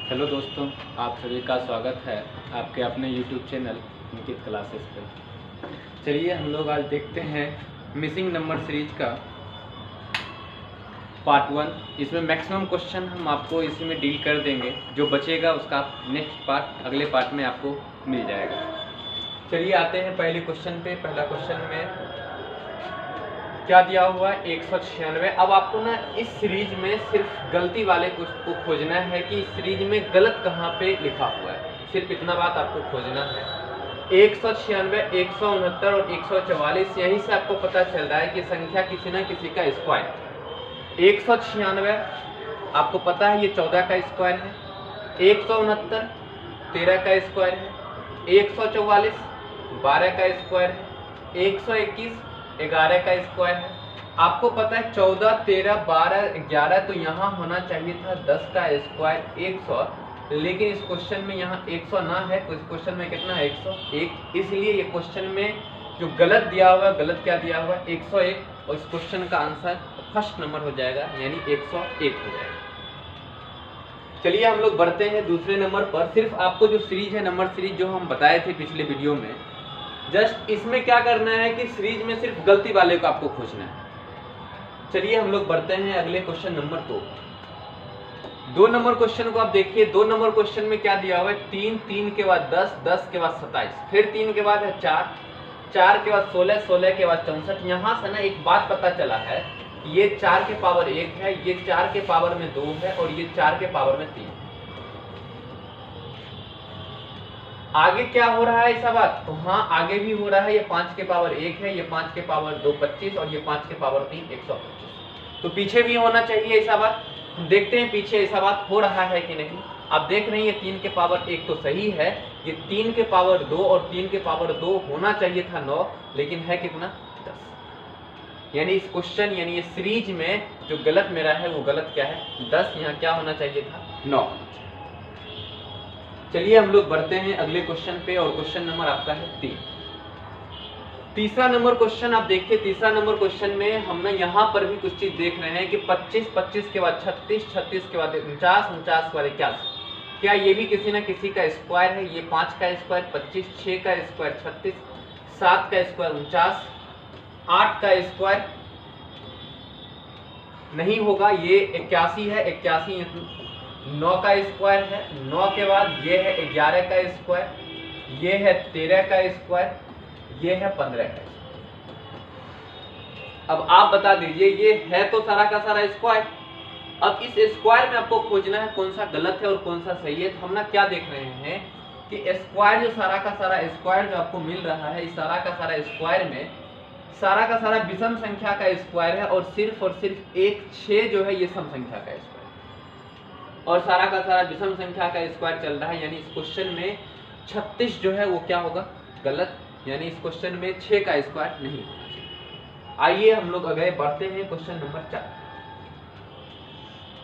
Hello दोस्तों, आप सभी का स्वागत है आपके अपने YouTube चैनल अंकित क्लासेस पर। चलिए हम लोग आज देखते हैं मिसिंग नंबर सीरीज का पार्ट 1। इसमें मैक्सिमम क्वेश्चन हम आपको इसी में डील कर देंगे, जो बचेगा उसका नेक्स्ट पार्ट अगले पार्ट में आपको मिल जाएगा। चलिए आते हैं पहले क्वेश्चन पे। पहला क्वेश्चन में क्या दिया हुआ है 196। अब आपको ना इस सीरीज में सिर्फ गलती वाले को खोजना है कि इस सीरीज में गलत कहाँ पे लिखा हुआ है, सिर्फ इतना बात आपको खोजना है। 196, 169 और 144, यहीं से आपको पता चल रहा है कि संख्या किसी न किसी का स्क्वायर। 196 आपको पता है ये 14 का स्क्वायर है, 169 13 का स्क्वायर है, 144 12 का स्क्वायर है, 121 11 का स्क्वायर है। आपको पता है 14 13 12 11, तो यहाँ होना चाहिए था 10 का स्क्वायर 100, लेकिन इस क्वेश्चन में यहाँ 100 ना है, तो इस क्वेश्चन में कितना है 101। इसलिए ये क्वेश्चन में जो गलत दिया हुआ है, गलत क्या दिया हुआ है 101, और इस क्वेश्चन का आंसर फर्स्ट नंबर हो जाएगा, यानी 101 हो जाएगा। चलिए हम लोग बढ़ते हैं दूसरे नंबर पर। सिर्फ आपको जो सीरीज है नंबर सीरीज जो हम बताए थे पिछले वीडियो में, जस्ट इसमें क्या करना है कि सीरीज में सिर्फ गलती वाले को आपको खोजना है। चलिए हम लोग बढ़ते हैं अगले क्वेश्चन नंबर 2 नंबर क्वेश्चन को आप देखिए। 2 नंबर क्वेश्चन में क्या दिया हुआ है 3 3 के बाद 10 10 के बाद 27, फिर 3 के बाद है 4 4 के बाद 16 16 के बाद 64। यहाँ से ना एक बात पता चला है, ये 4 के पावर 1 है, ये 4 के पावर में 2 है, और ये 4 के पावर में 3। आगे क्या हो रहा है ऐसा बात, तो हाँ आगे भी हो रहा है। ये 5 के पावर 1 है, ये 5 के पावर 2 25, और ये 5 के पावर 3 125। तो पीछे भी होना चाहिए ऐसा बात। हम देखते हैं पीछे ऐसा बात हो रहा है कि नहीं। आप देख रहे हैं ये 3 के पावर 1 तो सही है, ये 3 के पावर 2 और 3 के पावर 2 होना चाहिए था 9, लेकिन है कितना 10। यानी इस क्वेश्चन यानी ये सीरीज में जो गलत मेरा है वो गलत क्या है 10। यहाँ क्या होना चाहिए था 9। चलिए हम लोग बढ़ते हैं अगले क्वेश्चन पे, और क्वेश्चन नंबर आपका है 3। तीसरा नंबर क्वेश्चन आप देखिए। तीसरा नंबर क्वेश्चन में हम ना यहाँ पर भी कुछ चीज देख रहे हैं कि 25 25 के बाद 36 36 के बाद 49 49 के बाद 81। क्या ये भी किसी ना किसी का स्क्वायर है। ये 5 का स्क्वायर 25, 6 का स्क्वायर 36, 7 का स्क्वायर 49, 8 का स्क्वायर नहीं होगा, ये 81 है, 81 9 का स्क्वायर है, 9 के बाद ये है 11 का स्क्वायर, ये है 13 का स्क्वायर, ये है 15 का स्क्वायर। अब आप बता दीजिए, ये है तो सारा का सारा स्क्वायर। अब इस स्क्वायर में आपको खोजना है कौन सा गलत है और कौन सा सही है। तो हम ना क्या देख रहे हैं कि स्क्वायर जो सारा का सारा स्क्वायर जो आपको मिल रहा है, इस सारा का सारा स्क्वायर में सारा का सारा विषम संख्या का स्क्वायर है, और सिर्फ एक 6 जो है ये सम संख्या का स्क्वायर, और सारा का सारा विषम संख्या का स्क्वायर चल रहा है। यानी इस क्वेश्चन में 36 जो है वो क्या होगा गलत, यानी इस क्वेश्चन में 6 का स्क्वायर नहीं होगा। आइए हम लोग आगे बढ़ते हैं क्वेश्चन नंबर 4।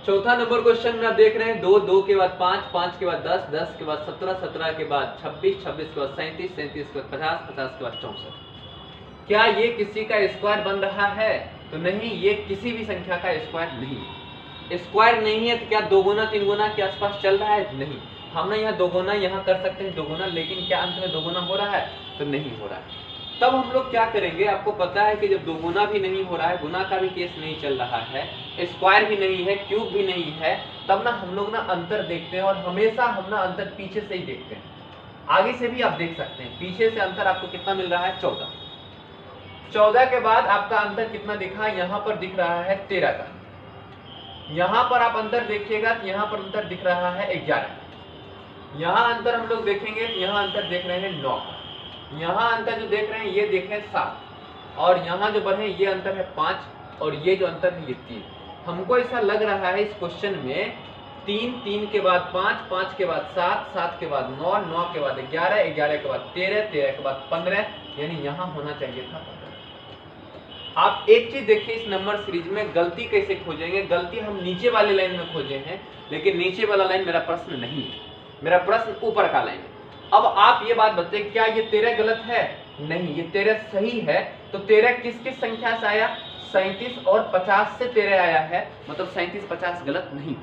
चौथा नंबर क्वेश्चन में आप देख रहे हैं 2 2 के बाद 5 5 के बाद 10 10 के बाद 17 17 के बाद 26 26 के बाद 37 37 के बाद 50 50 के बाद 64। क्या ये किसी का स्क्वायर बन रहा है? तो नहीं, ये किसी भी संख्या का स्क्वायर नहीं है। स्क्वायर नहीं है तो क्या 2 गुना 3 गुना के आसपास चल रहा है? नहीं। हम ना यहाँ 2 गुना यहाँ कर सकते हैं 2 गुना, लेकिन क्या अंत में 2 गुना हो रहा है? तो नहीं हो रहा है। तब हम लोग क्या करेंगे, आपको पता है कि जब 2 गुना भी नहीं हो रहा है, गुना का भी केस नहीं चल रहा है, स्क्वायर भी नहीं है, क्यूब भी नहीं है, तब ना हम लोग ना अंतर देखते हैं, और हमेशा हम ना अंतर पीछे से ही देखते हैं। आगे से भी आप देख सकते हैं, पीछे से अंतर आपको कितना मिल रहा है 14। 14 के बाद आपका अंतर कितना दिखा, यहाँ पर दिख रहा है 13 का। यहाँ पर आप अंतर देखिएगा तो यहाँ पर अंतर दिख रहा है 11। यहाँ अंतर हम लोग देखेंगे तो यहाँ अंतर देख रहे हैं 9 का। यहाँ अंतर जो देख रहे हैं ये देखें 7, और यहाँ जो बढ़े ये अंतर है 5, और ये जो अंतर है ये 3। हमको ऐसा लग रहा है इस क्वेश्चन में 3 3 के बाद 5 5 के बाद 7 7 के बाद 9 9 के बाद 11 11 के बाद 13 13 के बाद 15, यानी यहाँ होना चाहिए था 15। आप एक चीज देखिए, इस नंबर सीरीज में गलती कैसे खोजेंगे। गलती हम नीचे वाले लाइन में खोजे हैं, लेकिन नीचे वाला लाइन मेरा प्रश्न नहीं है, मेरा प्रश्न ऊपर का लाइन है। अब आप ये बात बताइए, क्या ये 13 गलत है? नहीं, ये 13 सही है। तो 13 किस किस संख्या से आया? 37 और 50 से 13 आया है, मतलब 37 50 गलत नहीं।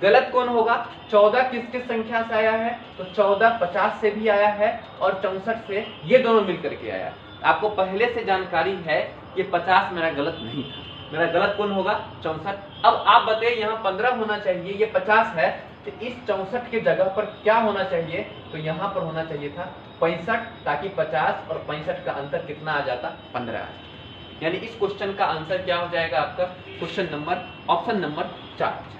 गलत कौन होगा? 14 किस किस संख्या से आया है? तो 14 50 से भी आया है और 64 से, ये दोनों मिलकर के आया है। आपको पहले से जानकारी है कि 50 मेरा गलत नहीं था। मेरा गलत कौन होगा? 64। अब आप बताइए यहाँ 15 होना चाहिए, ये 50 है, तो इस 64 के जगह पर क्या होना चाहिए? तो यहाँ पर होना चाहिए था 65, ताकि 50 और 65 का अंतर कितना आ जाता? 15 आ जाता। यानी इस क्वेश्चन का आंसर क्या हो जाएगा आपका? Question number option number 4।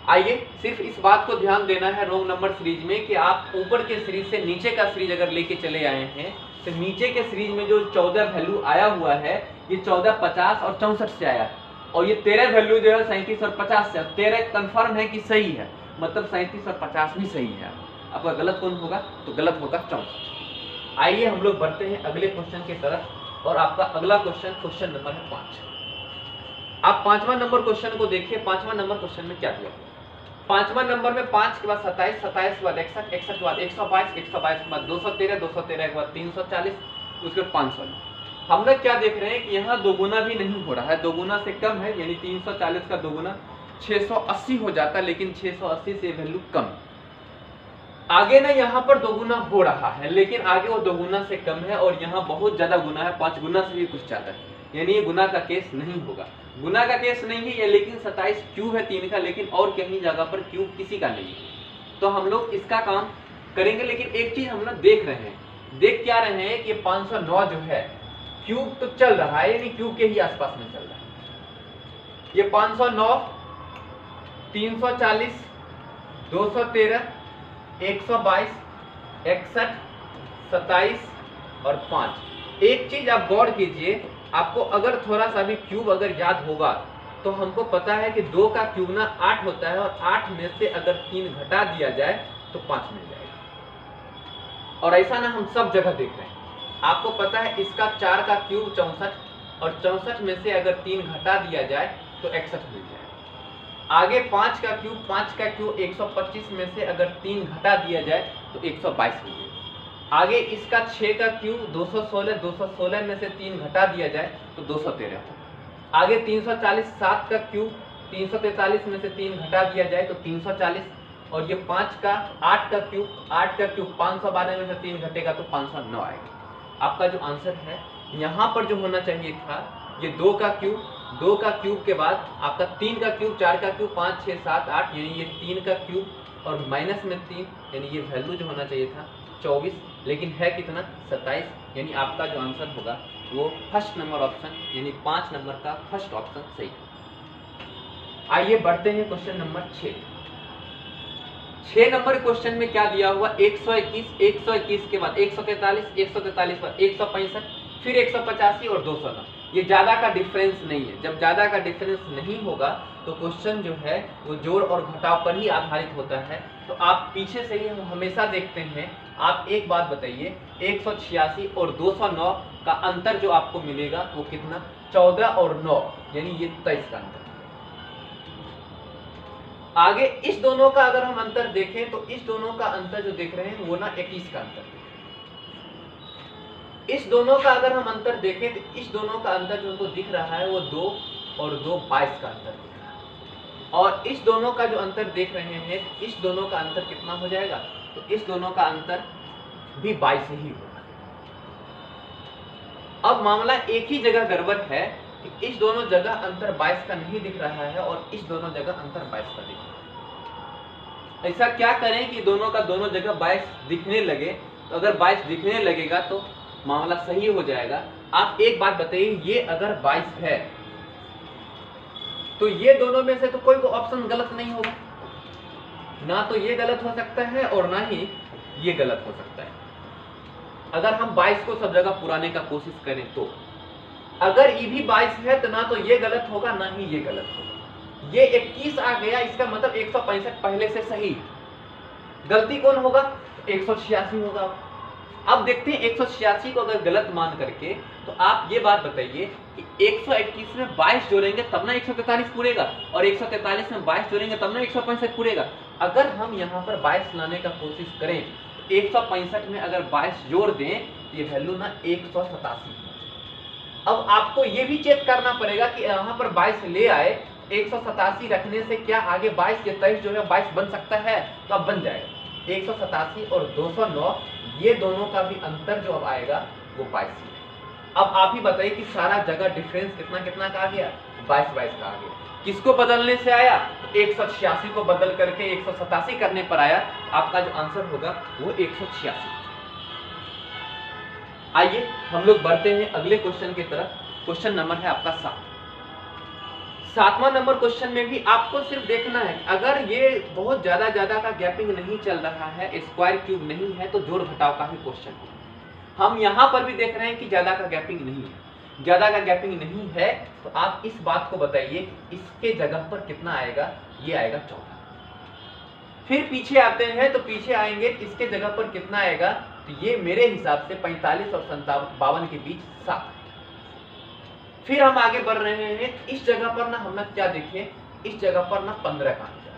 आइए सिर्फ इस बात को ध्यान देना है रोंग नंबर सीरीज में कि आप ऊपर के सीरीज से नीचे का सीरीज अगर लेके चले आए हैं तो नीचे के सीरीज में जो 14 वैल्यू आया हुआ है ये 14, 50 और 64 से आया है, और ये 13 वैल्यू जो है 37 और 50 से। 13 कंफर्म है कि सही है, मतलब 37 और 50 भी सही है। आपका गलत कौन होगा? तो गलत होगा 64। आइए हम लोग बढ़ते हैं अगले क्वेश्चन की तरफ, और आपका अगला क्वेश्चन क्वेश्चन नंबर है 5। आप 5वां नंबर क्वेश्चन को देखिए। 5वां नंबर क्वेश्चन में क्या दिया? 5वां नंबर में 5 के बाद 27, 27 के बाद 61, 61 के बाद 122, 122 के बाद 213, 213 के बाद 340, उसके बाद 500। हम लोग क्या देख रहे हैं कि यहाँ दोगुना भी नहीं हो रहा है, दोगुना से कम है, यानी 340 का दोगुना 680 हो जाता है, लेकिन 680 से वैल्यू कम। आगे ना यहाँ पर दोगुना हो रहा है, लेकिन आगे वो दोगुना से कम है, और यहाँ बहुत ज्यादा गुना है, 5 गुना से भी कुछ ज्यादा है, यानी ये गुना का केस नहीं होगा। गुना का केस नहीं है ये, लेकिन 27 क्यूब है 3 का, लेकिन और कहीं जगह पर क्यूब किसी का नहीं है। तो हम लोग इसका काम करेंगे, लेकिन एक चीज हम लोग देख रहे हैं, देख क्या रहे हैं कि 509 जो है क्यूब तो चल रहा है, यानी क्यूब के ही आसपास में चल रहा है। ये 509, 340, 213, 122, 61, 27 और 5। एक चीज आप गौर कीजिए, आपको अगर थोड़ा सा भी क्यूब अगर याद होगा तो हमको पता है कि 2 का क्यूब ना 8 होता है, और 8 में से अगर 3 घटा दिया जाए तो 5 मिल जाएगा। और ऐसा ना हम सब जगह देख रहे हैं। आपको पता है इसका 4 का क्यूब 64, और 64 में से अगर 3 घटा दिया जाए तो 61 मिल जाएगा। आगे 5 का क्यूब 125 में से अगर 3 घटा दिया जाए तो 122 मिल जाएगा। आगे इसका 6 का क्यूब 216, 216 में से 3 घटा दिया जाए तो 213 होगा। आगे 340, 7 का क्यूब 343 में से 3 घटा दिया जाए तो 340, और ये 5 का 8 का क्यूब 512 में से 3 घटेगा तो 509 आएगा। आपका जो आंसर है यहाँ पर जो होना चाहिए था, ये 2 का क्यूब के बाद आपका 3 का क्यूब, 4 का क्यूब, 5, 6, 7, 8, यानी ये 3 का क्यूब और माइनस में 3, यानी ये वैल्यू जो होना चाहिए था 24, लेकिन है कितना? 27। यानी आपका जो आंसर होगा वो फर्स्ट नंबर ऑप्शन, यानी 5 नंबर का फर्स्ट ऑप्शन सही। आइए बढ़ते हैं क्वेश्चन नंबर 6। 6 नंबर क्वेश्चन में क्या दिया हुआ? 121 के बाद 143, 143 पर 165, फिर 185 और 209। ये ज्यादा का डिफरेंस नहीं है। जब ज्यादा का डिफरेंस नहीं होगा तो क्वेश्चन जो है वो जोड़ और घटाव पर ही आधारित होता है। तो आप पीछे से ही हमेशा देखते हैं। आप एक बात बताइए, 186 और 209 का अंतर जो आपको मिलेगा वो कितना? 14 और 9, यानी ये 23 का अंतर। आगे इस दोनों का अगर हम अंतर देखें तो इस दोनों का अंतर जो देख रहे हैं वो ना 21 का अंतर। इस दोनों का अगर हम अंतर देखें तो इस दोनों का अंतर जो हमको दिख रहा है वो 2 और 2 22 का अंतर दिख रहा है। और इस दोनों का जो अंतर देख रहे हैं, इस दोनों का अंतर कितना हो जाएगा? तो इस दोनों का अंतर भी 22 ही होगा। अब मामला एक ही जगह गड़बड़ है कि इस दोनों जगह अंतर 22 का नहीं दिख रहा है और इस दोनों जगह अंतर 22 का दिख रहा है। ऐसा क्या करें कि दोनों का दोनों जगह 22 दिखने लगे? तो अगर 22 दिखने लगेगा तो मामला सही हो जाएगा। आप एक बात बताइए, ये अगर 22 है तो ये दोनों में से तो कोई को ऑप्शन गलत नहीं होगा। ना तो ये गलत हो सकता है और ना ही ये गलत हो सकता है। अगर हम 22 को सब जगह पुराने का कोशिश करें तो अगर ये भी 22 है तो ना तो ये गलत होगा ना ही ये गलत होगा। ये 21 आ गया, इसका मतलब 165 पहले से सही। गलती कौन होगा? 186 होगा। अब देखते हैं 186 को अगर गलत मान करके तो आप ये बात बताइए कि 121 में 22 जोड़ेंगे तब ना 143 पूरेगा, और 143 में 22 जोड़ेंगे तब ना 165 पूरेगा। अगर हम यहाँ पर 22 लाने का कोशिश करें तो 165 में अगर 22 जोड़ दें तो ये वैल्यू ना 187। अब आपको ये भी चेक करना पड़ेगा कि यहाँ पर 22 ले आए 187 रखने से क्या आगे 22 या 23 जो है 22 बन सकता है? तो अब बन जाएगा। 187 और 209 ये दोनों का भी अंतर जो अब आएगा वो 22 है। अब आप ही बताइए कि सारा जगह डिफरेंस कितना कितना का आ गया? 22 का आ गया। किसको बदलने से आया? 186 को बदल करके 187 करने पर आया। आपका जो आंसर होगा वो 186। आइए हम लोग बढ़ते हैं अगले क्वेश्चन की तरफ। क्वेश्चन नंबर है आपका 7वां नंबर क्वेश्चन में भी आपको सिर्फ देखना है, अगर ये बहुत ज्यादा का गैपिंग नहीं चल रहा है, स्क्वायर क्यूब नहीं है, तो जोड़ घटाव का ही क्वेश्चन है। हम यहाँ पर भी देख रहे हैं कि ज्यादा का गैपिंग नहीं है, ज्यादा का गैपिंग नहीं है, तो आप इस बात को बताइए इसके जगह पर कितना आएगा? ये आएगा 14। फिर पीछे आते हैं तो पीछे आएंगे इसके जगह पर कितना आएगा? तो ये मेरे हिसाब से 45 और 52 के बीच 7। फिर हम आगे बढ़ रहे हैं, इस जगह पर ना हम क्या देखें? इस जगह पर ना 15 का आंसर,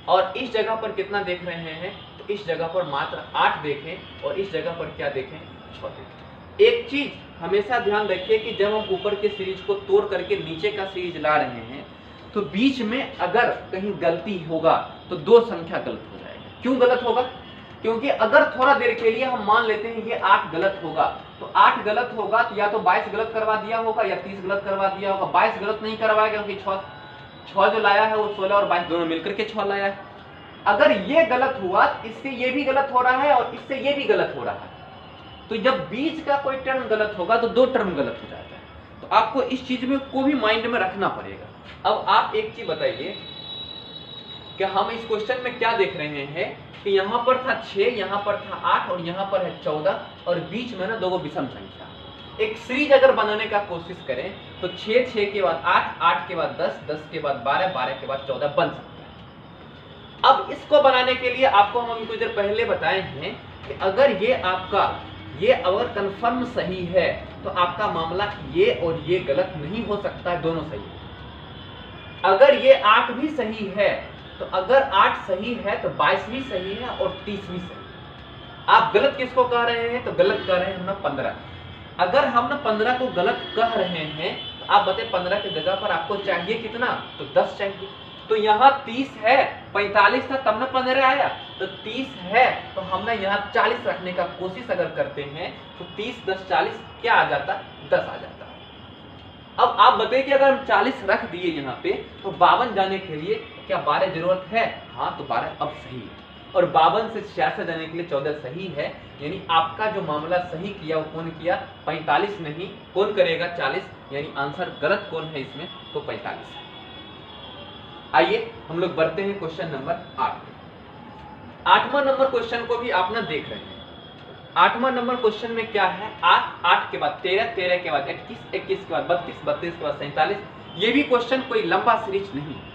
और इस जगह पर कितना देख रहे हैं? तो इस जगह पर मात्र 8 देखें, और इस जगह पर क्या देखें? 6 देखें। एक चीज हमेशा ध्यान रखिए कि जब हम ऊपर के सीरीज को तोड़ करके नीचे का सीरीज ला रहे हैं तो बीच में अगर कहीं गलती होगा तो 2 संख्या गलत हो जाएगा। क्यों गलत होगा? क्योंकि अगर थोड़ा देर के लिए हम मान लेते हैं ये 8 गलत होगा, तो 8 गलत होगा तो या तो 22 गलत करवा दिया होगा या 30 गलत करवा दिया होगा। 22 गलत नहीं करवाएगा क्योंकि 6 जो लाया है वो 16 और 22 दोनों मिलकर के 6 लाया है। अगर ये गलत हुआ इससे ये भी गलत हो रहा है और इससे ये भी गलत हो रहा है, तो जब बीच का कोई टर्म गलत होगा तो 2 टर्म गलत हो जाता है। तो आपको इस चीज में को भी माइंड में रखना पड़ेगा। अब आप एक चीज बताइए कि हम इस क्वेश्चन में क्या देख रहे हैं कि यहाँ पर था 6, यहाँ पर था 8 और यहाँ पर है 14, और बीच में ना 2 विषम संख्या। एक सीरीज अगर बनाने का कोशिश करें तो 6 के बाद 8 के बाद 10 के बाद 12 के बाद 14 बन सकता है। अब इसको बनाने के लिए आपको हम कुछ देर पहले बताए हैं कि अगर ये अगर कंफर्म सही है तो आपका मामला ये और ये गलत नहीं हो सकता है, दोनों सही है। अगर ये 8 भी सही है तो अगर 8 सही है तो 22 भी सही है और 30 भी सही है। आप गलत किसको कह रहे हैं? तो गलत कह रहे हैं हम ना 15। अगर हम ना 15 को गलत कह रहे हैं तो आप बताइए 15 की जगह पर आपको चाहिए कितना? तो 10 चाहिए। तो यहाँ 30 है, 45 था तब ना 15 आया, तो 30 है तो हमने यहाँ 40 रखने का कोशिश अगर करते हैं तो 30 10 40 क्या आ जाता? 10 आ जाता। अब आप बताइए कि अगर हम 40 रख दिए यहाँ पे तो 52 जाने के लिए क्या 12 जरूरत है? हाँ, तो 12 अब सही है, और 52 से 66 जाने के लिए 14 सही है। यानी आपका जो मामला सही किया वो कौन किया? 45 नहीं, कौन करेगा? 40। यानी आंसर गलत कौन है इसमें? तो 45 है। आइए हम लोग बढ़ते हैं क्वेश्चन नंबर 8। 8वां नंबर क्वेश्चन को भी आप ना देख रहे हैं। 8वां नंबर क्वेश्चन में क्या है? 8 के बाद 13 के बाद 21 के बाद 32 के बाद 47। ये भी क्वेश्चन कोई लंबा सीरीज नहीं है।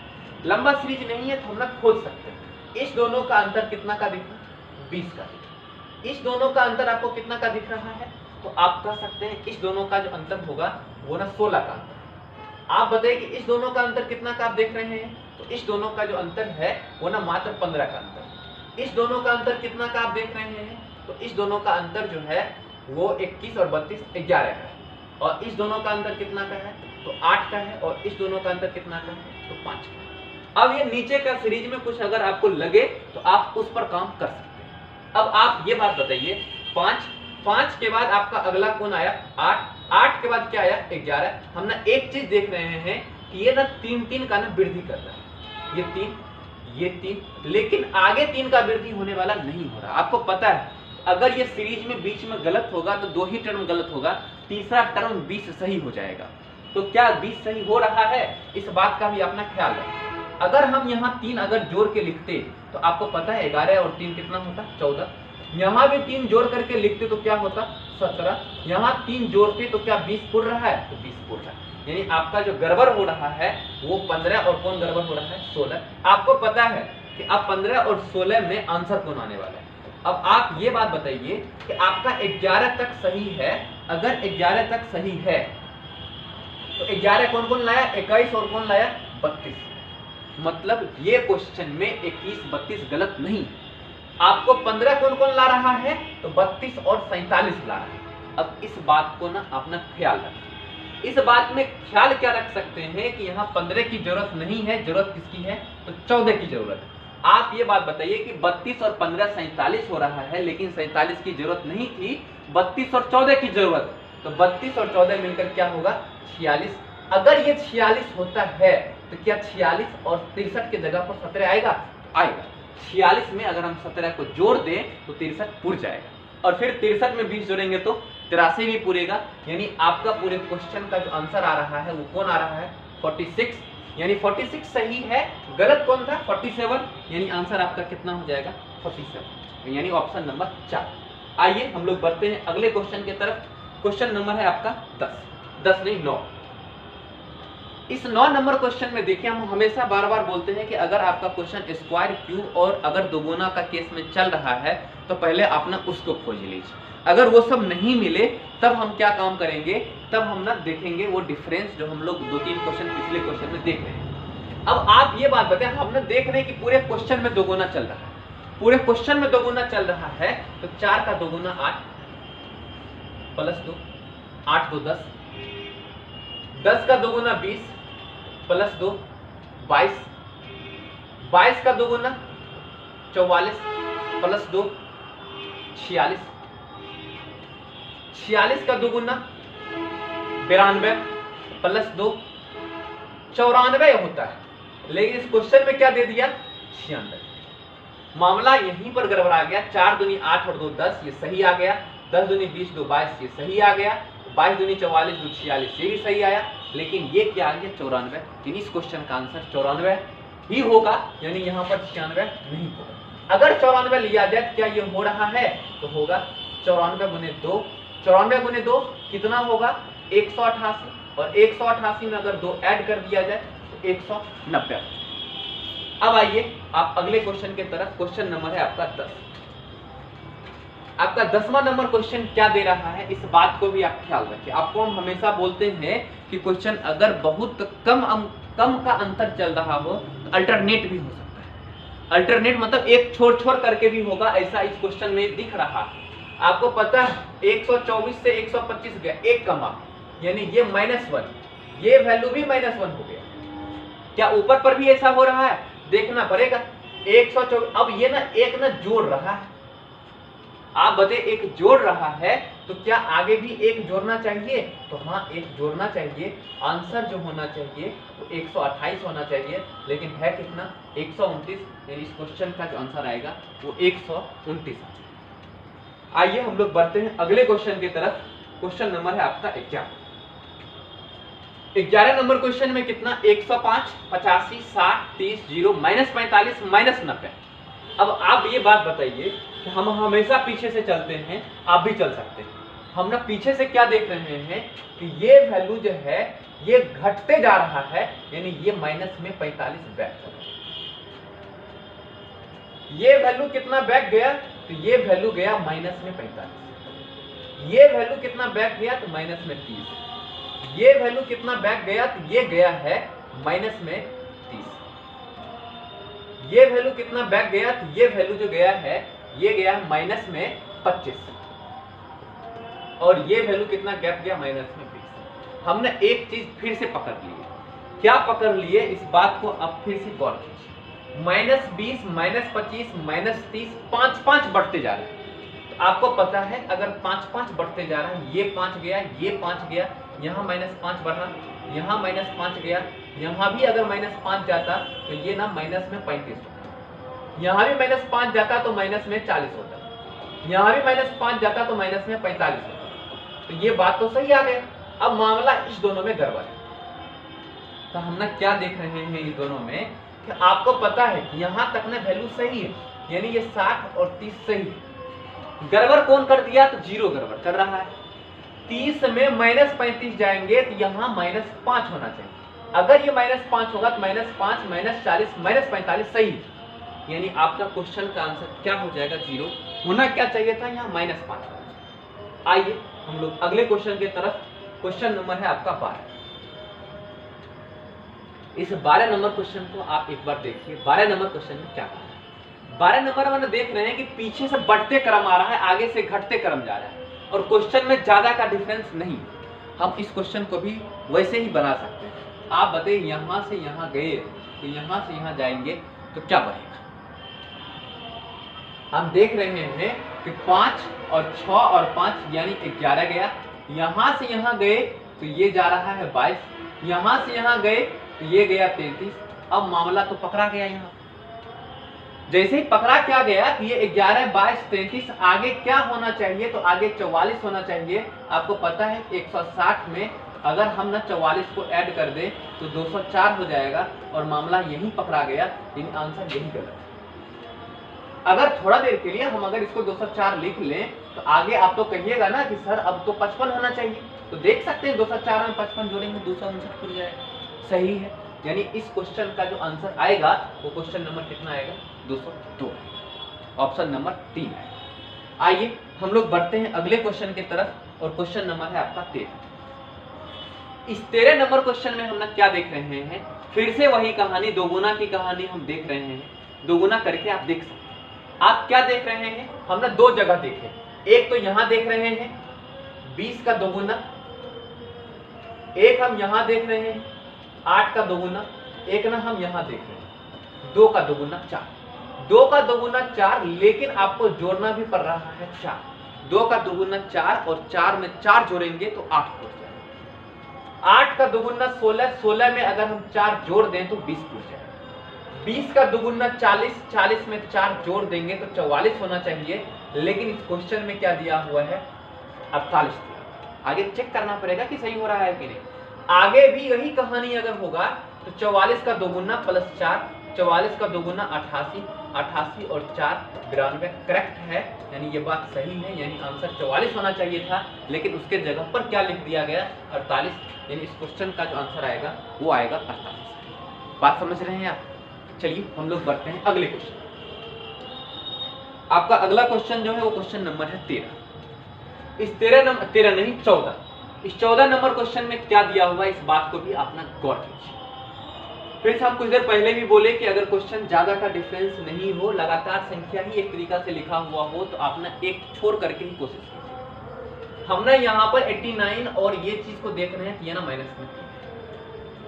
लंबा सीरीज नहीं है तो हम लोग खोज सकते हैं। इस दोनों का अंतर कितना का दिख रहा है? 20 का दिख रहा है। इस दोनों का अंतर आपको कितना का दिख रहा है? तो आप कह सकते हैं इस दोनों का जो अंतर होगा वो ना 16 का अंतर। आप बताइए कि इस दोनों का अंतर कितना का आप देख रहे हैं? तो इस दोनों का जो अंतर है वो ना मात्र 15 का अंतर। इस दोनों का अंतर कितना का आप देख रहे हैं? तो इस दोनों का अंतर जो है वो 21 और 32 11 का है। और इस दोनों का अंतर कितना का है? तो 8 का है। और इस दोनों का अंतर कितना का है? तो 5 का है। अब ये नीचे का सीरीज में कुछ अगर आपको लगे तो आप उस पर काम कर सकते हैं। अब आप ये बात बताइए, 5 के बाद आपका अगला कौन आया? 8 के बाद क्या आया? 11। हम ना एक चीज देख रहे हैं कि ये ना 3 का ना वृद्धि कर रहा है। ये 3, लेकिन आगे 3 का वृद्धि होने वाला नहीं हो रहा। आपको पता है अगर ये सीरीज में बीच में गलत होगा तो 2 ही टर्म गलत होगा, तीसरा टर्म 20 सही हो जाएगा। तो क्या 20 सही हो रहा है? इस बात का भी अपना ख्याल रखें। अगर हम यहाँ 3 अगर जोड़ के लिखते तो आपको पता है 11 और 3 कितना होता? 14। यहाँ भी 3 जोड़ करके लिखते तो क्या होता? 17। यहाँ 3 जोड़ते तो क्या 20 पूर रहा है? तो 20 पूर रहा है। यानी आपका जो गड़बड़ हो रहा है वो 15 और कौन गड़बड़ हो रहा है? 16। आपको पता है कि अब 15 और 16 में आंसर कौन आने वाला है? अब आप ये बात बताइए कि आपका 11 तक सही है। अगर 11 तक सही है तो 11 कौन कौन लाया? 21 और कौन लाया? 32। मतलब ये क्वेश्चन में 21 32 गलत नहीं। आपको 15 कौन कौन ला रहा है? तो 32 और 47 ला रहा है। अब इस बात को ना अपना ख्याल रखिए। इस बात में ख्याल क्या रख सकते हैं कि यहाँ 15 की जरूरत नहीं है, जरूरत किसकी है, तो 14 की जरूरत है। आप ये बात बताइए कि 32 और 15 47 हो रहा है, लेकिन 47 की जरूरत नहीं थी, 32 और 14 की जरूरत, तो 32 और 14 मिलकर क्या होगा 46। अगर ये 46 होता है तो क्या 46 और 63 की जगह पर 17 आएगा, आएगा। 46 में अगर हम 17 को जोड़ दें तो 63 पूर जाएगा, और फिर 63 में 20 जोड़ेंगे तो 83 भी पूरेगा। यानी आपका पूरे क्वेश्चन का जो आंसर आ रहा है वो कौन आ रहा है, 46। यानी 46 सही है, गलत कौन था 47, यानी आंसर आपका कितना हो जाएगा 47, यानी ऑप्शन नंबर 4। आइए हम लोग बढ़ते हैं अगले क्वेश्चन की तरफ। क्वेश्चन नंबर है आपका 10 नहीं 9। इस 9 नंबर क्वेश्चन में देखिए, हम हमेशा बार बार बोलते हैं कि अगर आपका क्वेश्चन स्क्वायर, क्यूब और अगर दोगुना का केस में चल रहा है तो पहले आप ना उसको खोज लीजिए। अगर वो सब नहीं मिले तब हम क्या काम करेंगे, तब हम ना देखेंगे वो डिफरेंस जो हम लोग 2-3 क्वेश्चन पिछले क्वेश्चन में देख रहे हैं। अब आप ये बात बताएं, हमने देख रहे हैं कि पूरे क्वेश्चन में दोगुना चल रहा है, पूरे क्वेश्चन में दोगुना चल रहा है, तो 4 का दोगुना 8 प्लस 2, 8 2 10, 10 का दोगुना 20 प्लस 2 22, 22 का दोगुना 44 प्लस 2 46, 46 का दोगुना 92 प्लस 2 94 होता है, लेकिन इस क्वेश्चन में क्या दे दिया 96। मामला यहीं पर गड़बड़ा गया। 4 दूनी 8 और 2 10, ये सही आ गया। 10 दूनी 20 2 22, ये सही आ गया। 22 दूनी 44 2 46, ये भी सही आया, लेकिन ये क्या आ गया 94। यानी इस क्वेश्चन का आंसर 94 ही होगा, यानी यहाँ पर 96 नहीं होगा। अगर 94 लिया जाए क्या ये हो रहा है, तो होगा 94 गुने 2, 94 गुने 2 कितना होगा 188, और 188 में अगर 2 ऐड कर दिया जाए तो 190। अब आइए आप अगले क्वेश्चन की तरफ। क्वेश्चन नंबर है आपका 10। आपका 10वां नंबर क्वेश्चन क्या दे रहा है, इस बात को भी आप ख्याल रखिए। आपको हम हमेशा बोलते हैं कि क्वेश्चन अगर बहुत कम का अंतर चल रहा हो तो अल्टरनेट भी हो सकता है। अल्टरनेट मतलब एक छोड़ करके भी होगा, ऐसा इस क्वेश्चन में दिख रहा है। आपको पता है 124 से 125 गया, एक कमा, यानी ये -1, ये वैल्यू भी -1 हो गया। क्या ऊपर पर भी ऐसा हो रहा है, देखना पड़ेगा। 124, अब ये ना एक ना जोड़ रहा है, आप बते एक जोड़ रहा है, तो क्या आगे भी एक जोड़ना चाहिए, तो हाँ एक जोड़ना चाहिए। आंसर जो होना चाहिए वो 128 होना चाहिए, लेकिन है कितना 129, यानी इस क्वेश्चन का जो आंसर आएगा वो 129। आइए हम लोग बढ़ते हैं अगले क्वेश्चन की तरफ। क्वेश्चन नंबर है आपका 11। 11 नंबर क्वेश्चन में कितना 105 85 60 30 0 -45 -90। अब आप ये बात बताइए कि हम हमेशा पीछे से चलते हैं, आप भी चल सकते हैं। हम ना पीछे से क्या देख रहे हैं कि ये वैल्यू जो है ये घटते जा रहा है, यानी ये माइनस में 45 बैक हो रहा है। ये वैल्यू कितना बैक गया, तो ये वैल्यू गया माइनस में 45। ये वैल्यू कितना बैक गया, तो माइनस में 30। ये वैल्यू कितना बैक गया, तो ये गया है माइनस में 30। ये वैल्यू कितना बैक गया, तो ये वैल्यू जो गया है ये गया है माइनस में 25, और ये वैल्यू कितना गैप गया माइनस में 20। हमने एक चीज फिर से पकड़ ली है। क्या पकड़ लिए, इस बात को अब फिर से गौर कीजिए। -20 -25 -30 5 बढ़ते जा रहे हैं। तो आपको पता है अगर 5 बढ़ते जा रहा है, ये 5 गया, ये 5 गया, यहाँ -5 बढ़ा, यहाँ -5 गया, यहाँ भी अगर -5 जाता तो ये ना माइनस में 35 होता, यहाँ भी -5 जाता तो माइनस में 40 होता, यहाँ भी -5 जाता तो माइनस में 45 होता। तो ये बात तो सही आ गया। अब मामला इस दोनों में गड़बड़ है। तो हम ना क्या देख रहे हैं इस दोनों में कि आपको पता है कि यहाँ तक ना वैल्यू सही है, यानी ये 60 और 30 सही है। गड़बड़ कौन कर दिया, तो 0 गड़बड़ कर रहा है। 30 में -35 जाएंगे तो यहाँ -5 होना चाहिए। अगर ये -5 होगा तो -5 -40 -45 सही है, यानी आपका क्वेश्चन का आंसर क्या हो जाएगा 0। होना क्या चाहिए था, यहाँ -5 होना चाहिए। आइए हम लोग अगले क्वेश्चन की तरफ। क्वेश्चन नंबर है आपका 12। इस 12 नंबर क्वेश्चन को आप एक बार देखिए। 12 नंबर क्वेश्चन में क्या कहा है। 12 नंबर में देख रहे हैं कि पीछे से बढ़ते क्रम आ रहा है, आगे से घटते क्रम जा रहा है, और क्वेश्चन में ज्यादा का डिफरेंस नहीं। हम इस क्वेश्चन को भी वैसे ही बना सकते हैं। आप बताइए, यहाँ से यहाँ गए तो यहाँ से यहाँ जाएंगे तो क्या बनेगा? हम देख रहे हैं कि 5 और 6 और 5 यानी 11 गया। यहाँ से यहाँ गए तो ये जा रहा है 22, यहाँ से यहाँ गए तो ये गया 33। अब मामला तो पकड़ा गया। यहाँ जैसे ही पकड़ा क्या गया कि ये 11, 22, 33, आगे क्या होना चाहिए? तो आगे 44 होना चाहिए। आपको पता है 160 में अगर हम ना 44 को ऐड कर दें तो 204 हो जाएगा और मामला यही पकड़ा गया। इन आंसर यही गलत है। अगर थोड़ा देर के लिए हम अगर इसको 204 लिख लें तो आगे आप तो कहिएगा ना कि सर अब तो 55 होना चाहिए। तो देख सकते हैं 204 में 55 जोड़ेंगे 259 खुल जाएगा। सही है, यानी इस क्वेश्चन का जो आंसर आएगा वो क्वेश्चन नंबर कितना आएगा? 202। ऑप्शन नंबर 3 है। आइए हम लोग बढ़ते हैं अगले क्वेश्चन की तरफ और क्वेश्चन नंबर है आपका 13। इस 13 नंबर क्वेश्चन में हम ना क्या देख रहे हैं? फिर से वही कहानी, दोगुना की कहानी हम देख रहे हैं। दोगुना करके आप देख सकते हैं। आप क्या देख रहे हैं? हम ना दो जगह देखे। एक तो यहां देख रहे हैं 20 का दोगुना, एक हम यहां देख रहे हैं 8 का दोगुना, एक ना हम यहां देख रहे हैं 2 का दोगुना 4। 2 का दोगुना 4, लेकिन आपको जोड़ना भी पड़ रहा है 4। 2 का दोगुना 4 और 4 में 4 जोड़ेंगे तो 8 हो जाएगा। 8 का दोगुना 16, 16 में अगर हम 4 जोड़ दें तो 20 हो जाएगा। 20 का दोगुना 40, 40 में 4 जोड़ देंगे तो 44 होना चाहिए, लेकिन इस क्वेश्चन में क्या दिया हुआ है? 48 दिया। आगे चेक करना पड़ेगा कि सही हो रहा है कि नहीं। आगे भी यही कहानी अगर होगा तो 44 का दोगुना प्लस 4, 44 का दोगुना 88, 88 और 4 92 करेक्ट है, यानी ये बात सही है। यानी आंसर 44 होना चाहिए था, लेकिन उसके जगह पर क्या लिख दिया गया? 48। यानी इस क्वेश्चन का जो आंसर आएगा वो आएगा 48। बात समझ रहे हैं आप? चलिए हम लोग बढ़ते हैं अगले क्वेश्चन। आपका अगला क्वेश्चन जो है वो क्वेश्चन नंबर है 13। इस 13 नहीं 14, इस 14 नंबर क्वेश्चन में क्या दिया हुआ, इस बात को भी अपना गौर कीजिए। फिर से हम कुछ देर पहले भी बोले कि अगर क्वेश्चन ज्यादा का डिफरेंस नहीं हो, लगातार संख्या ही एक तरीका से लिखा हुआ हो, तो आप ना एक छोड़ करके ही कोशिश कीजिए। हमने यहाँ पर 89 और ये चीज को देख रहे हैं कि ये ना माइनस में,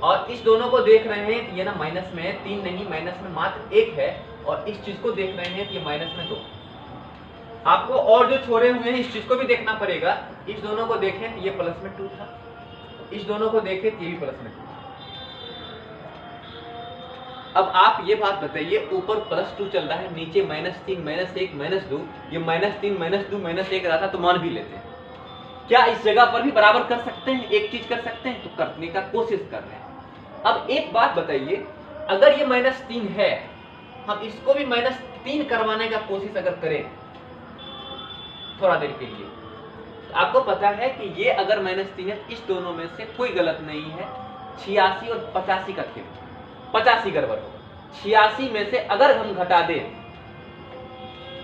और इस दोनों को देख रहे हैं कि ये ना माइनस में है। 3 नहीं, माइनस में मात्र 1 है, और इस चीज को देख रहे हैं कि ये माइनस में 2। आपको और जो छोड़े हुए हैं इस चीज को भी देखना पड़ेगा। इस दोनों को देखें तो ये प्लस में 2 था, इस दोनों को देखें तो ये भी प्लस में 2। अब आप ये बात बताइए, ऊपर +2 चल रहा है, नीचे -3, -1, -2, ये -3, -2, -1 रहा था तो मान भी लेते हैं। क्या इस जगह पर भी बराबर कर सकते हैं? एक चीज कर सकते हैं, तो करने का कोशिश कर रहे हैं। अब एक बात बताइए, अगर ये -3 है, हम इसको भी -3 करवाने का कोशिश अगर करें थोड़ा देर के लिए, तो आपको पता है कि ये अगर -3 है, इस दोनों में से कोई गलत नहीं है। 86 और 85 का खेल, 85 गड़बड़ होगा। 86 में से अगर हम घटा दें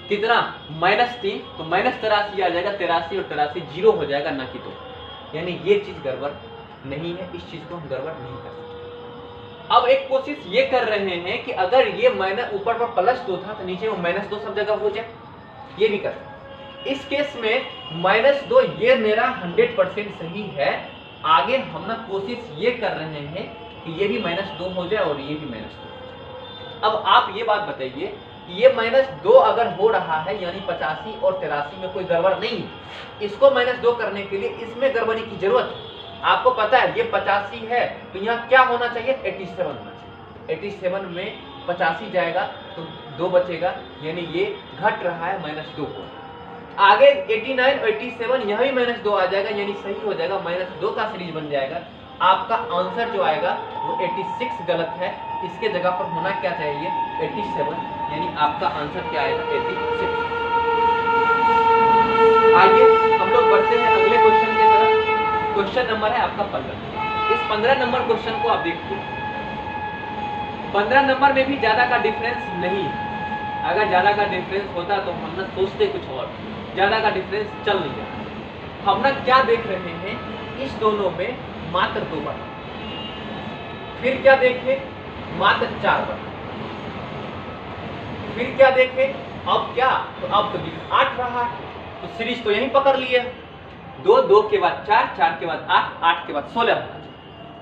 कितना? -3, तो -83 आ जाएगा। 83 और 83 0 हो जाएगा, ना कि 2। यानी ये चीज गड़बड़ नहीं है, इस चीज को हम गड़बड़ नहीं कर सकते। अब एक कोशिश ये कर रहे हैं कि अगर ये ऊपर पर +2 था तो नीचे में -2 सब जगह हो जाए, ये भी कर सकते। इस केस में -2 ये मेरा 100% सही है। आगे हम ना कोशिश ये कर रहे हैं कि ये भी -2 हो जाए और ये भी -2। अब आप ये बात बताइए, ये -2 अगर हो रहा है, यानी 85 और 83 में कोई गड़बड़ नहीं है, इसको -2 करने के लिए इसमें गड़बड़ी की जरूरत है। आपको पता है ये 85 है, तो यहाँ क्या होना चाहिए? 87 होना चाहिए। 87 में 85 जाएगा तो 2 बचेगा, यानी ये घट रहा है -2 को। आगे 89 और 87 यहाँ भी -2 आ जाएगा, यानी सही हो जाएगा, -2 का सीरीज बन जाएगा। आपका आंसर जो आएगा वो 86 गलत है, इसके जगह पर होना क्या चाहिए? 87, यानी आपका आंसर क्या आएगा? 86। आइए हम लोग बढ़ते हैं अगले क्वेश्चन की तरफ। क्वेश्चन नंबर है आपका 15। इस 15 नंबर क्वेश्चन को आप देखिए। 15 नंबर में भी ज्यादा का डिफरेंस नहीं है। अगर ज्यादा का डिफरेंस होता तो हम ना सोचते कुछ और, ज्यादा का डिफरेंस चल नहीं रहा। हम ना क्या देख रहे हैं, इस दोनों में मात्र 2 बार, फिर क्या देखें? मात्र 4 बार, फिर क्या देखें? अब क्या? तो अब तो 8 रहा है, तो सीरीज तो यहीं पकड़ लिया। 2, 2 के बाद 4, 4 के बाद 8, 8 के बाद 16 होना चाहिए।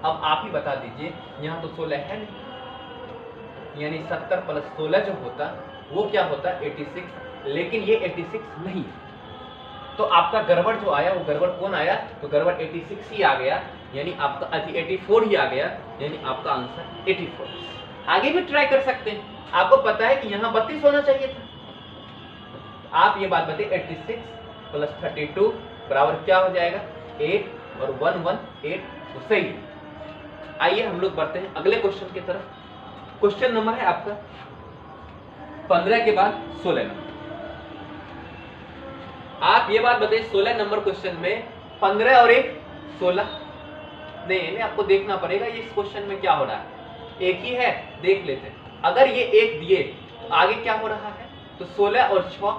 अब आप ही बता दीजिए, यहाँ तो 16 है नहीं, यानी 70 प्लस 16 जो होता वो क्या होता 86, लेकिन ये 86 नहीं है। तो आपका गड़बड़ जो आया वो गड़बड़ कौन आया, तो गड़बड़ 86 ही आ गया, यानी आपका 84 ही आ गया, यानी आपका आंसर 84। आगे भी ट्राई कर सकते हैं, आपको पता है कि यहाँ 32 होना चाहिए था। आप ये बात बताइए 86 प्लस 32 बराबर क्या हो जाएगा 8 और 118, तो सही है। आइए हम लोग बढ़ते हैं अगले क्वेश्चन की तरफ। क्वेश्चन नंबर है आपका 15 के बाद 16 नंबर। आप ये बात बताइए 16 नंबर क्वेश्चन में 15 और 1 16 नहीं, आपको देखना पड़ेगा ये इस क्वेश्चन में क्या हो रहा है। एक ही है, देख लेते हैं। अगर ये 1 दिए तो आगे क्या हो रहा है, तो 16 और 6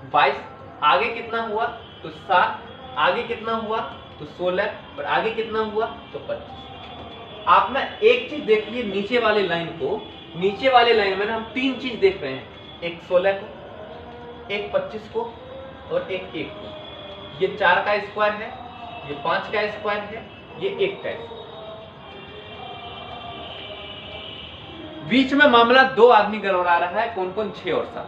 22, आगे कितना हुआ तो 7, आगे कितना हुआ तो 16, और आगे कितना हुआ तो 25। आप ना एक चीज देखिए नीचे वाले लाइन को, नीचे वाले लाइन में ना हम 3 चीज देख रहे हैं, एक 16 को, एक 25 को और एक 1 को। ये 4 का स्क्वायर है, ये 5 का स्क्वायर है, ये 1 का स्क्वायर। बीच में मामला 2 आदमी गड़बड़ा रहा है, कौन कौन 6 और 7।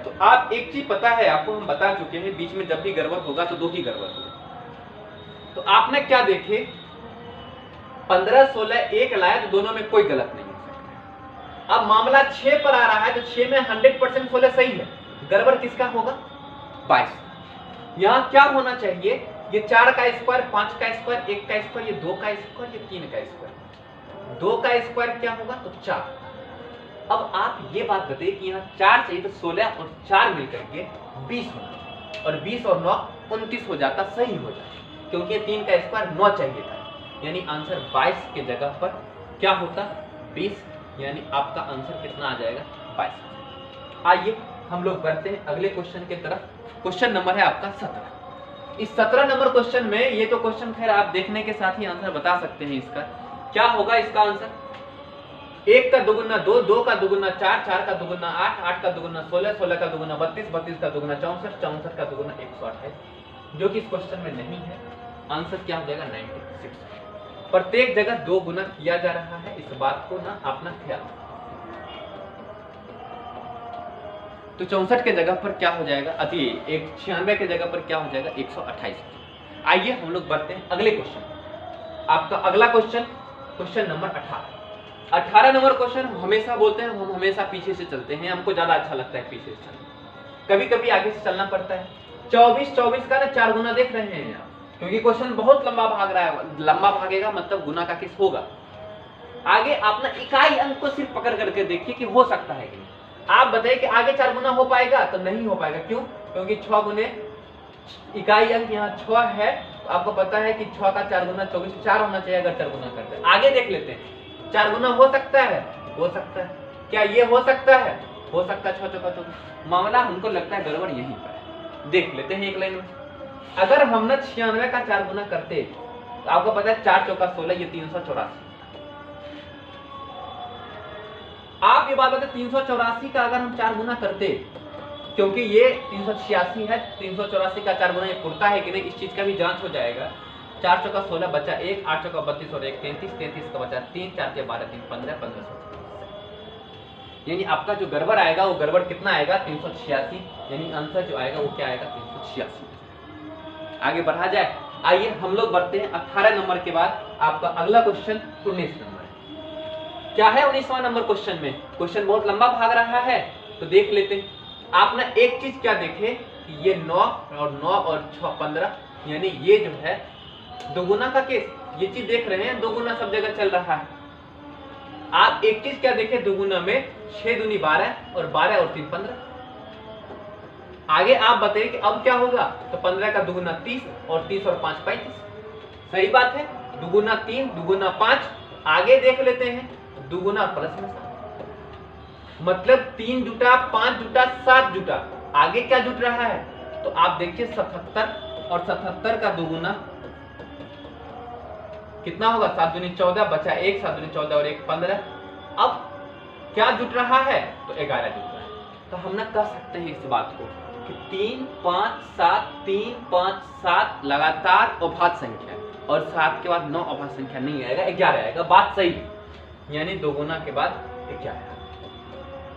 तो आप एक चीज पता है आपको, हम बता चुके हैं बीच में जब भी गड़बड़ होगा तो 2 ही गड़बड़ होगा। तो आपने क्या देखे 15 16 1 लाया तो दोनों में कोई गलत नहीं हो सकता। अब मामला 6 पर आ रहा है तो 6 में 100% 16 सही है, गड़बड़ किसका होगा 22। यहाँ क्या होना चाहिए, ये 4 का स्क्वायर, 5 का स्क्वायर, 1 का स्क्वायर, ये 2 का स्क्वायर, ये 3 का स्क्वायर। 2 का स्क्वायर क्या होगा तो 4। अब आप ये बात बताइए कि यहाँ 4 चाहिए तो 16 और 4 मिलकर के 20 होना चाहिए, और 20 और 9 29 हो जाता, सही हो जाता, क्योंकि 3 का स्क्वायर 9 चाहिए था, यानी आंसर 22 के जगह पर क्या होता 20, यानी आपका आंसर कितना आ जाएगा 22। आइए हम लोग बढ़ते हैं अगले क्वेश्चन की तरफ। क्वेश्चन नंबर है आपका 17। इस 17 नंबर क्वेश्चन में, ये तो क्वेश्चन खैर आप देखने के साथ ही आंसर बता सकते हैं इसका क्या होगा। इसका आंसर 1 का दुगुना 2, 2 का दुगुना 4, 4 का दुगुना 8, 8 का दुगुना 16, 16 का दुगुना 32, 32 का दुगुना 64, 64 का दुगुना 128, जो कि इस क्वेश्चन में नहीं है। आंसर क्या हो जाएगा 96। प्रत्येक जगह 2 गुना किया जा रहा है, इस बात को ना अपना ख्याल। तो 64 के जगह पर क्या हो जाएगा, 96 के जगह पर क्या हो जाएगा 128। आइए हम लोग बढ़ते हैं अगले क्वेश्चन। आपका अगला question, question number 18। 18 number question हमेशा बोलते हैं, हम हमेशा पीछे से चलते हैं, हमको ज्यादा अच्छा लगता है पीछे से चलना, कभी कभी आगे से चलना पड़ता है। 24 24 का ना 4 गुना देख रहे हैं आप, क्योंकि क्वेश्चन बहुत लंबा भाग रहा है, लंबा भागेगा मतलब गुना का किस होगा। आगे आप ना इकाई अंक को सिर्फ पकड़ करके देखिए कि हो सकता है कि नहीं। आप बताइए कि आगे 4 गुना हो पाएगा, तो नहीं हो पाएगा। क्यों? क्योंकि 6 गुने इकाई अंक यहाँ 6 है, तो आपको पता है कि 6 का 4 गुना 24, 4 होना चाहिए अगर 4 गुना करते हैं। आगे देख लेते हैं, 4 गुना हो सकता है, हो सकता है। क्या ये हो सकता है? हो सकता है। 6 चौका 24। मामला हमको लगता है गड़बड़ यहीं पर है। देख लेते हैं एक लाइन में। अगर हम ना 96 का 4 गुना करते तो आपको पता है 4 चौका 16, ये 384। आप ये बात बताते 384 का अगर हम 4 गुना करते, क्योंकि ये 386 है, 384 का 4 गुना ये पुरता है कि नहीं, इस चीज का भी जांच हो जाएगा। 4 चौका 16 बचा 1, 8 चौका 32 और 1 33, 33 का बचा 3, 4 के 12, 3 15, 15। यानी आपका जो गड़बड़ आएगा वो गड़बड़ कितना आएगा 386, यानी आंसर जो आएगा वो क्या आएगा 386। आगे बढ़ा जाए। आइए हम लोग बढ़ते हैं 18 नंबर के बाद आपका अगला क्वेश्चन 19 नंबर है। क्या है 19वां नंबर क्वेश्चन में? क्वेश्चन बहुत लंबा भाग रहा है, तो देख लेते हैं। आप ना एक चीज क्या देखें कि ये 9 और 6 15, यानी ये जो है दोगुना का केस, ये चीज देख रहे हैं, दोगुना सब जगह चल रहा है। आप एक चीज क्या देखें, दोगुना में 6 दूनी 12 और 12 और 3 15। आगे आप बताइए कि अब क्या होगा, तो 15 का दुगुना 30 और 30 और 5 35। सही बात है, दुगुना 3 दुगुना 5। आगे देख लेते हैं, दुगुना प्लस में 7, मतलब 3 जुटा 5 जुटा 7 जुटा। आगे क्या जुट रहा है, तो आप देखिए 77 और 77 का दुगुना कितना होगा 7 दूनी 14 बचा 1, 7 दूनी 14 और 1 15। अब क्या जुट रहा है, तो 11 जुट रहा है। तो हम ना कह सकते हैं इस बात को कि 3 5 7 3 5 7 लगातार अभाज्य संख्या और 7 के बाद 9 अभाज्य संख्या नहीं आएगा, 11 आएगा। बात सही है, यानी 2 गुना के बाद 11।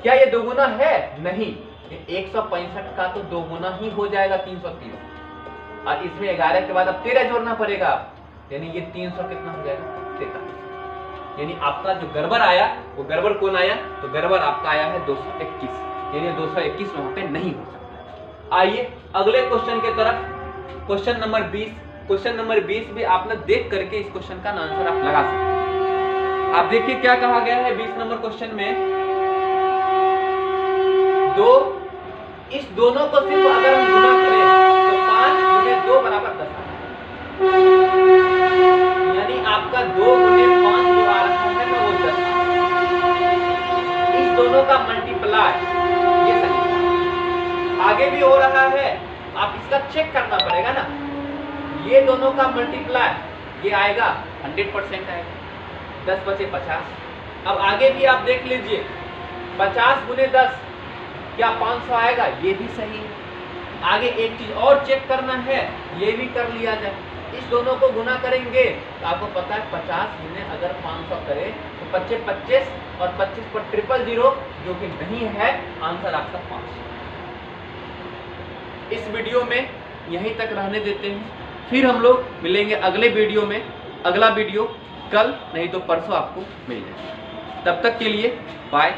क्या ये 2 गुना है? नहीं, 165 का तो 2 गुना ही हो जाएगा 330, और इसमें 11 के बाद अब 13 जोड़ना पड़ेगा, यानी ये 300 कितना हो जाएगा? 43। यानी आपका जो गड़बड़ आया वो गड़बड़ कौन आया? तो गड़बड़ आपका आया है 221, यानी 221 वहां पे नहीं हो सकता। आइए अगले क्वेश्चन के तरफ, क्वेश्चन नंबर 20। क्वेश्चन नंबर 20 भी आपने देख करके इस क्वेश्चन का आंसर आप लगा सकते हैं। आप देखिए क्या कहा गया है 20 नंबर क्वेश्चन में, इस दोनों को सिर्फ अगर हम गुना करें तो 5 गुने 2 बराबर 10 यानी आपका 2 गुने 5 जो आ रहा है ना वो 10। इस दोनों का मल्टीप्लाई ये संख्या आगे भी हो रहा है, आप इसका चेक करना पड़ेगा ना। ये दोनों का मल्टीप्लाई ये आएगा 100% आएगा, 10 बचे 50। अब आगे भी आप देख लीजिए, 50 गुने 10 क्या 500 आएगा? ये भी सही है। आगे एक चीज और चेक करना है, ये भी कर लिया जाए। इस दोनों को गुना करेंगे तो आपको पता है 50 गुने अगर 500 करें तो 25 25 और 25 पर 000 जो कि नहीं है, आंसर आपका 500। इस वीडियो में यहीं तक रहने देते हैं, फिर हम लोग मिलेंगे अगले वीडियो में। अगला वीडियो कल नहीं तो परसों आपको मिल जाएगा। तब तक के लिए बाय।